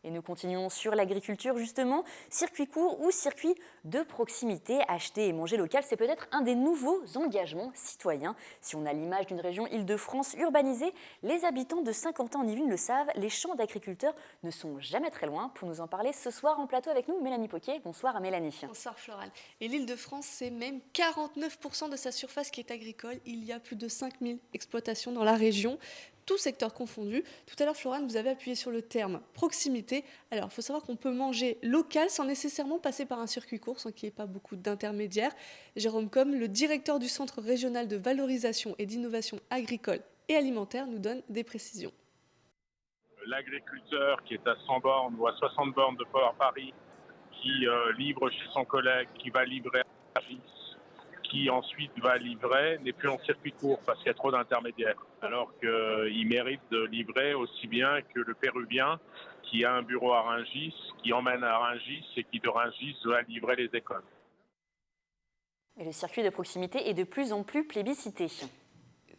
Et nous continuons sur l'agriculture justement. Circuit court ou circuit de proximité, acheter et manger local, c'est peut-être un des nouveaux engagements citoyens. Si on a l'image d'une région Île-de-France urbanisée, les habitants de Saint-Quentin-en-Yvelines le savent, les champs d'agriculteurs ne sont jamais très loin. Pour nous en parler ce soir en plateau avec nous, Mélanie Poquet. Bonsoir à Mélanie. Bonsoir Floral. Et l'Île-de-France, c'est même 49% de sa surface qui est agricole. Il y a plus de 5000 exploitations dans la région, tout secteur confondu. Tout à l'heure, Florane, vous avez appuyé sur le terme proximité. Alors, il faut savoir qu'on peut manger local sans nécessairement passer par un circuit court, sans qu'il n'y ait pas beaucoup d'intermédiaires. Jérôme Combes, le directeur du Centre régional de valorisation et d'innovation agricole et alimentaire, nous donne des précisions. L'agriculteur qui est à 100 bornes ou à 60 bornes de Port Paris, qui livre chez son collègue, qui va livrer à Rungis, qui ensuite va livrer, n'est plus en circuit court parce qu'il y a trop d'intermédiaires. Alors qu'il mérite de livrer aussi bien que le Péruvien qui a un bureau à Rungis, qui emmène à Rungis et qui de Rungis va livrer les écoles. Et le circuit de proximité est de plus en plus plébiscité.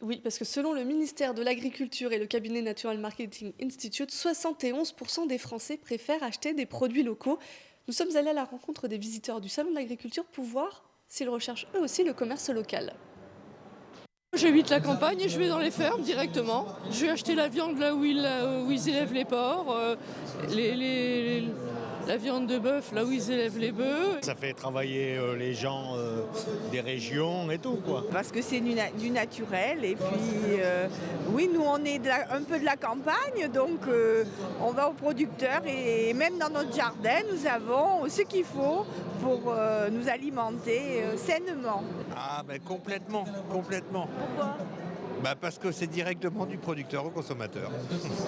Oui, parce que selon le ministère de l'Agriculture et le cabinet Natural Marketing Institute, 71% des Français préfèrent acheter des produits locaux. Nous sommes allés à la rencontre des visiteurs du Salon de l'Agriculture pour voir s'ils recherchent eux aussi le commerce local. J'habite la campagne et je vais dans les fermes directement. Je vais acheter la viande là où ils élèvent les porcs, la viande de bœuf là où ils élèvent les bœufs. Ça fait travailler les gens des régions et tout, quoi. Parce que c'est du naturel et puis oui, nous on est un peu de la campagne, donc on va aux producteurs et même dans notre jardin nous avons ce qu'il faut pour nous alimenter sainement. Ah ben complètement. Pourquoi ? Parce que c'est directement du producteur au consommateur.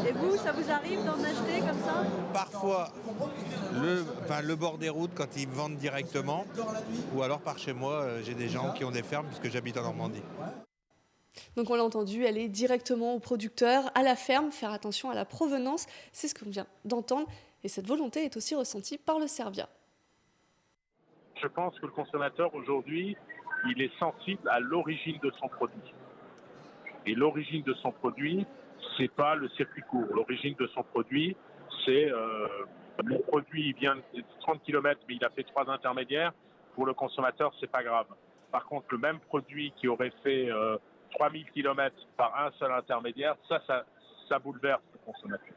Et vous, ça vous arrive d'en acheter comme ça ? Parfois, le bord des routes quand ils vendent directement, ou alors par chez moi, j'ai des gens qui ont des fermes puisque j'habite en Normandie. Donc on l'a entendu, aller directement au producteur, à la ferme, faire attention à la provenance, c'est ce qu'on vient d'entendre. Et cette volonté est aussi ressentie par le Servia. Je pense que le consommateur aujourd'hui, il est sensible à l'origine de son produit. Et l'origine de son produit, c'est pas le circuit court. L'origine de son produit, c'est mon produit vient de 30 km, mais il a fait 3 intermédiaires. Pour le consommateur, c'est pas grave. Par contre, le même produit qui aurait fait 3000 km par un seul intermédiaire, ça bouleverse le consommateur.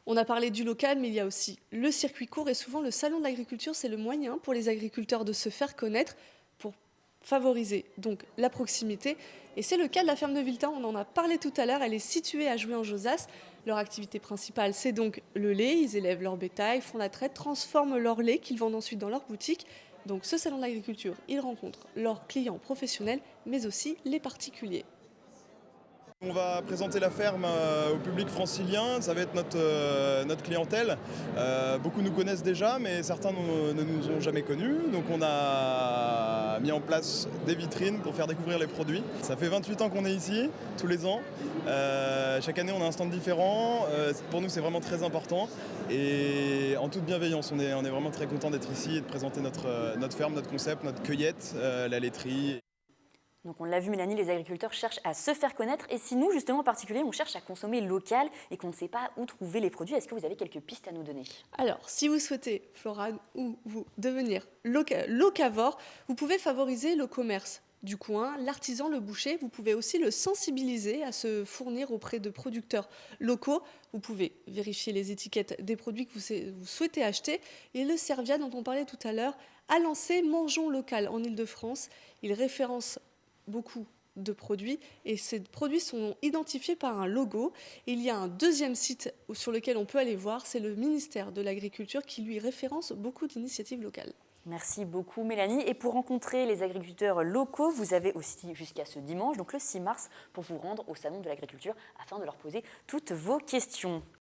On a parlé du local, mais il y a aussi le circuit court et souvent le salon de l'agriculture, c'est le moyen pour les agriculteurs de se faire connaître, pour favoriser donc la proximité. Et c'est le cas de la ferme de Viltin, on en a parlé tout à l'heure, elle est située à Jouy-en-Josas. Leur activité principale, c'est donc le lait, ils élèvent leur bétail, font la traite, transforment leur lait qu'ils vendent ensuite dans leur boutique. Donc ce salon de l'agriculture, ils rencontrent leurs clients professionnels, mais aussi les particuliers. On va présenter la ferme au public francilien, ça va être notre clientèle. Beaucoup nous connaissent déjà, mais certains ne nous ont jamais connus. Donc on a mis en place des vitrines pour faire découvrir les produits. Ça fait 28 ans qu'on est ici, tous les ans. Chaque année on a un stand différent. Pour nous c'est vraiment très important. Et en toute bienveillance, on est vraiment très content d'être ici et de présenter notre ferme, notre concept, notre cueillette, la laiterie. Donc on l'a vu Mélanie, les agriculteurs cherchent à se faire connaître et si nous justement en particulier on cherche à consommer local et qu'on ne sait pas où trouver les produits, est-ce que vous avez quelques pistes à nous donner ? Alors si vous souhaitez, Florane, ou vous devenir locavore, vous pouvez favoriser le commerce du coin, l'artisan, le boucher. Vous pouvez aussi le sensibiliser à se fournir auprès de producteurs locaux. Vous pouvez vérifier les étiquettes des produits que vous souhaitez acheter. Et le Servia dont on parlait tout à l'heure a lancé Mangeons local en Île-de-France. Il référence beaucoup de produits et ces produits sont identifiés par un logo. Et il y a un deuxième site sur lequel on peut aller voir, c'est le ministère de l'Agriculture qui lui référence beaucoup d'initiatives locales. Merci beaucoup Mélanie. Et pour rencontrer les agriculteurs locaux, vous avez aussi jusqu'à ce dimanche, donc le 6 mars, pour vous rendre au Salon de l'Agriculture afin de leur poser toutes vos questions.